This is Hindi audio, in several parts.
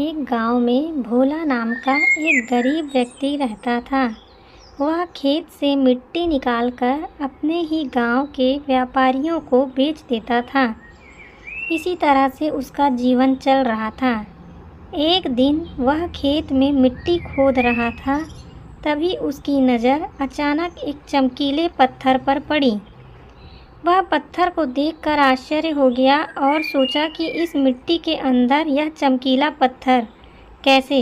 एक गांव में भोला नाम का एक गरीब व्यक्ति रहता था। वह खेत से मिट्टी निकालकर अपने ही गांव के व्यापारियों को बेच देता था। इसी तरह से उसका जीवन चल रहा था। एक दिन वह खेत में मिट्टी खोद रहा था, तभी उसकी नज़र अचानक एक चमकीले पत्थर पर पड़ी। वह पत्थर को देखकर आश्चर्य हो गया और सोचा कि इस मिट्टी के अंदर यह चमकीला पत्थर कैसे।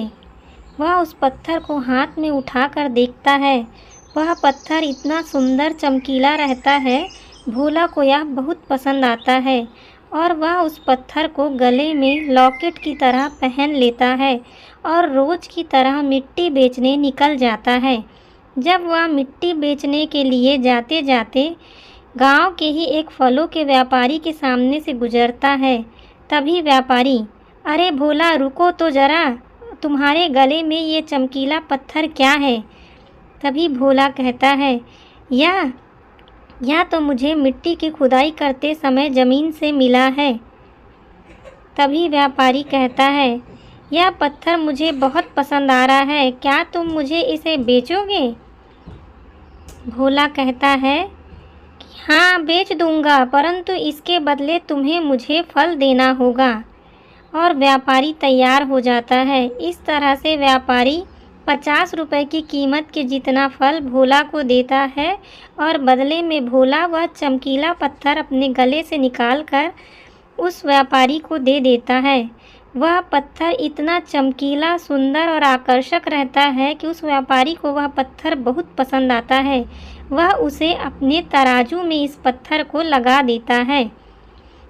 वह उस पत्थर को हाथ में उठाकर देखता है। वह पत्थर इतना सुंदर चमकीला रहता है, भोला को यह बहुत पसंद आता है और वह उस पत्थर को गले में लॉकेट की तरह पहन लेता है और रोज़ की तरह मिट्टी बेचने निकल जाता है। जब वह मिट्टी बेचने के लिए जाते जाते गांव के ही एक फलों के व्यापारी के सामने से गुजरता है। तभी व्यापारी, अरे भोला रुको तो ज़रा, तुम्हारे गले में ये चमकीला पत्थर क्या है? तभी भोला कहता है, यह तो मुझे मिट्टी की खुदाई करते समय ज़मीन से मिला है। तभी व्यापारी कहता है, यह पत्थर मुझे बहुत पसंद आ रहा है, क्या तुम मुझे इसे बेचोगे? भोला कहता है, हाँ बेच दूंगा, परंतु इसके बदले तुम्हें मुझे फल देना होगा। और व्यापारी तैयार हो जाता है। इस तरह से व्यापारी 50 रुपए की कीमत के जितना फल भोला को देता है और बदले में भोला वह चमकीला पत्थर अपने गले से निकालकर उस व्यापारी को दे देता है। वह पत्थर इतना चमकीला, सुंदर और आकर्षक रहता है कि उस व्यापारी को वह पत्थर बहुत पसंद आता है। वह उसे अपने तराजू में इस पत्थर को लगा देता है।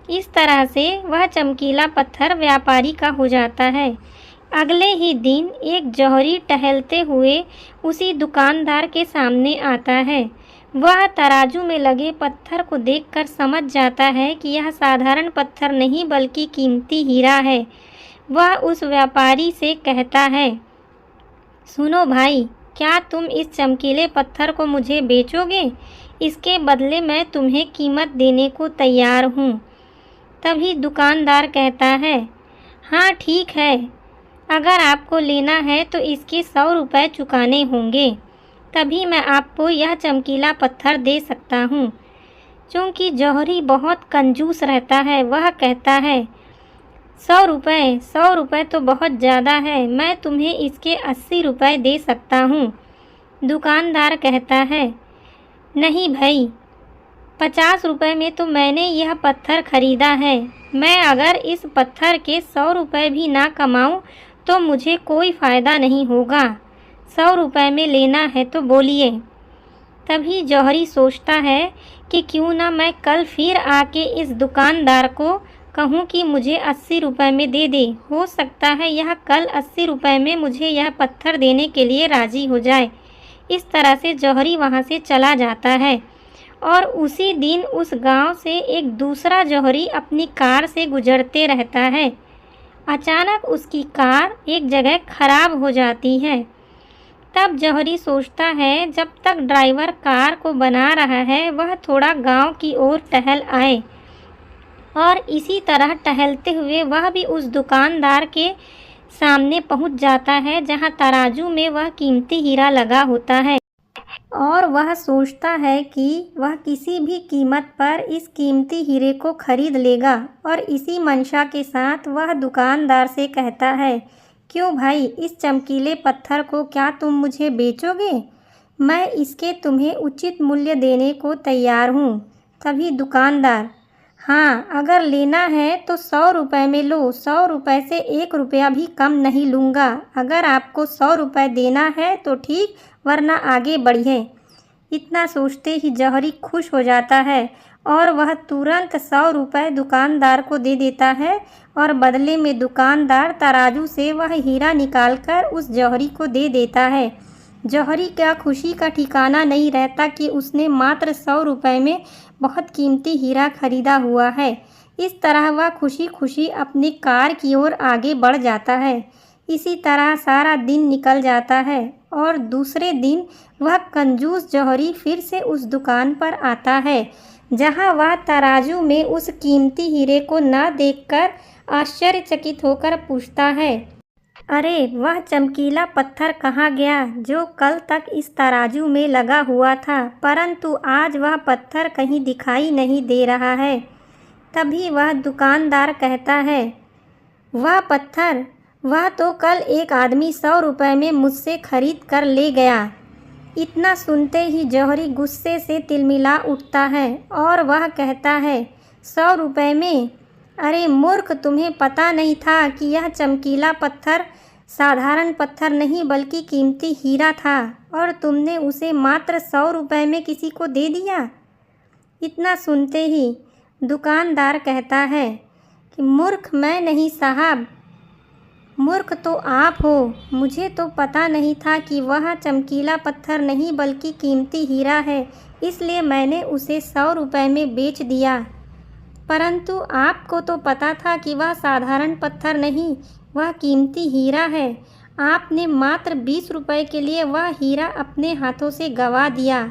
इस तरह से वह चमकीला पत्थर व्यापारी का हो जाता है। अगले ही दिन एक जौहरी टहलते हुए उसी दुकानदार के सामने आता है। वह तराजू में लगे पत्थर को देखकर समझ जाता है कि यह साधारण पत्थर नहीं बल्कि कीमती हीरा है। वह उस व्यापारी से कहता है, सुनो भाई, क्या तुम इस चमकीले पत्थर को मुझे बेचोगे? इसके बदले मैं तुम्हें कीमत देने को तैयार हूँ। तभी दुकानदार कहता है, हाँ ठीक है, अगर आपको लेना है तो इसके 100 रुपये चुकाने होंगे, तभी मैं आपको यह चमकीला पत्थर दे सकता हूँ। क्योंकि जौहरी बहुत कंजूस रहता है, वह कहता है, 100 रुपये तो बहुत ज़्यादा है, मैं तुम्हें इसके 80 रुपये दे सकता हूँ। दुकानदार कहता है, नहीं भाई, 50 रुपये में तो मैंने यह पत्थर खरीदा है। मैं अगर इस पत्थर के 100 रुपये भी ना कमाऊँ तो मुझे कोई फ़ायदा नहीं होगा। 100 रुपये में लेना है तो बोलिए। तभी जौहरी सोचता है कि क्यों ना मैं कल फिर आके इस दुकानदार को कहूँ कि मुझे 80 रुपये में दे दे। हो सकता है यह कल 80 रुपये में मुझे यह पत्थर देने के लिए राज़ी हो जाए। इस तरह से जौहरी वहाँ से चला जाता है और उसी दिन उस गांव से एक दूसरा जौहरी अपनी कार से गुजरते रहता है। अचानक उसकी कार एक जगह खराब हो जाती है। तब जौहरी सोचता है जब तक ड्राइवर कार को बना रहा है वह थोड़ा गांव की ओर टहल आए। और इसी तरह टहलते हुए वह भी उस दुकानदार के सामने पहुंच जाता है जहां तराजू में वह कीमती हीरा लगा होता है। और वह सोचता है कि वह किसी भी कीमत पर इस कीमती हीरे को खरीद लेगा। और इसी मंशा के साथ वह दुकानदार से कहता है, क्यों भाई, इस चमकीले पत्थर को क्या तुम मुझे बेचोगे? मैं इसके तुम्हें उचित मूल्य देने को तैयार हूँ। तभी दुकानदार, हाँ अगर लेना है तो 100 रुपये में लो, 100 रुपये से 1 रुपया भी कम नहीं लूँगा। अगर आपको 100 रुपये देना है तो ठीक, वरना आगे बढ़िए। इतना सोचते ही जौहरी खुश हो जाता है और वह तुरंत 100 रुपये दुकानदार को दे देता है और बदले में दुकानदार तराजू से वह हीरा निकालकर उस जौहरी को दे देता है। जौहरी का खुशी का ठिकाना नहीं रहता कि उसने मात्र 100 रुपये में बहुत कीमती हीरा खरीदा हुआ है। इस तरह वह खुशी खुशी अपनी कार की ओर आगे बढ़ जाता है। इसी तरह सारा दिन निकल जाता है और दूसरे दिन वह कंजूस जौहरी फिर से उस दुकान पर आता है जहां वह तराजू में उस कीमती हीरे को न देखकर आश्चर्यचकित होकर पूछता है, अरे वह चमकीला पत्थर कहाँ गया जो कल तक इस तराजू में लगा हुआ था, परंतु आज वह पत्थर कहीं दिखाई नहीं दे रहा है। तभी वह दुकानदार कहता है, वह पत्थर, वह तो कल एक आदमी 100 रुपये में मुझसे खरीद कर ले गया। इतना सुनते ही जौहरी गुस्से से तिलमिला उठता है और वह कहता है, 100 रुपये में? अरे मूर्ख, तुम्हें पता नहीं था कि यह चमकीला पत्थर साधारण पत्थर नहीं बल्कि कीमती हीरा था और तुमने उसे मात्र 100 रुपये में किसी को दे दिया। इतना सुनते ही दुकानदार कहता है कि मूर्ख मैं नहीं साहब, मूर्ख तो आप हो। मुझे तो पता नहीं था कि वह चमकीला पत्थर नहीं बल्कि कीमती हीरा है, इसलिए मैंने उसे 100 रुपये में बेच दिया। परंतु आपको तो पता था कि वह साधारण पत्थर नहीं, वह कीमती हीरा है। आपने मात्र 20 रुपये के लिए वह हीरा अपने हाथों से गंवा दिया।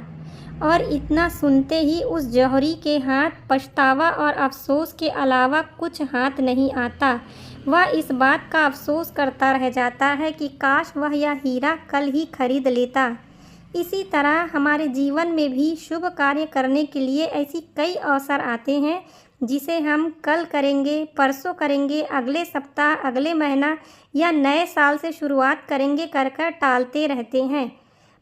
और इतना सुनते ही उस जौहरी के हाथ पछतावा और अफसोस के अलावा कुछ हाथ नहीं आता। वह इस बात का अफसोस करता रह जाता है कि काश वह यह हीरा कल ही खरीद लेता। इसी तरह हमारे जीवन में भी शुभ कार्य करने के लिए ऐसी कई अवसर आते हैं जिसे हम कल करेंगे, परसों करेंगे, अगले सप्ताह, अगले महीना या नए साल से शुरुआत करेंगे कर कर टालते रहते हैं,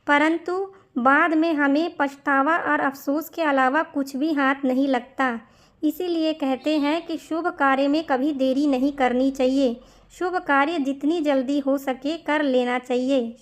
परंतु बाद में हमें पछतावा और अफसोस के अलावा कुछ भी हाथ नहीं लगता। इसीलिए कहते हैं कि शुभ कार्य में कभी देरी नहीं करनी चाहिए। शुभ कार्य जितनी जल्दी हो सके कर लेना चाहिए।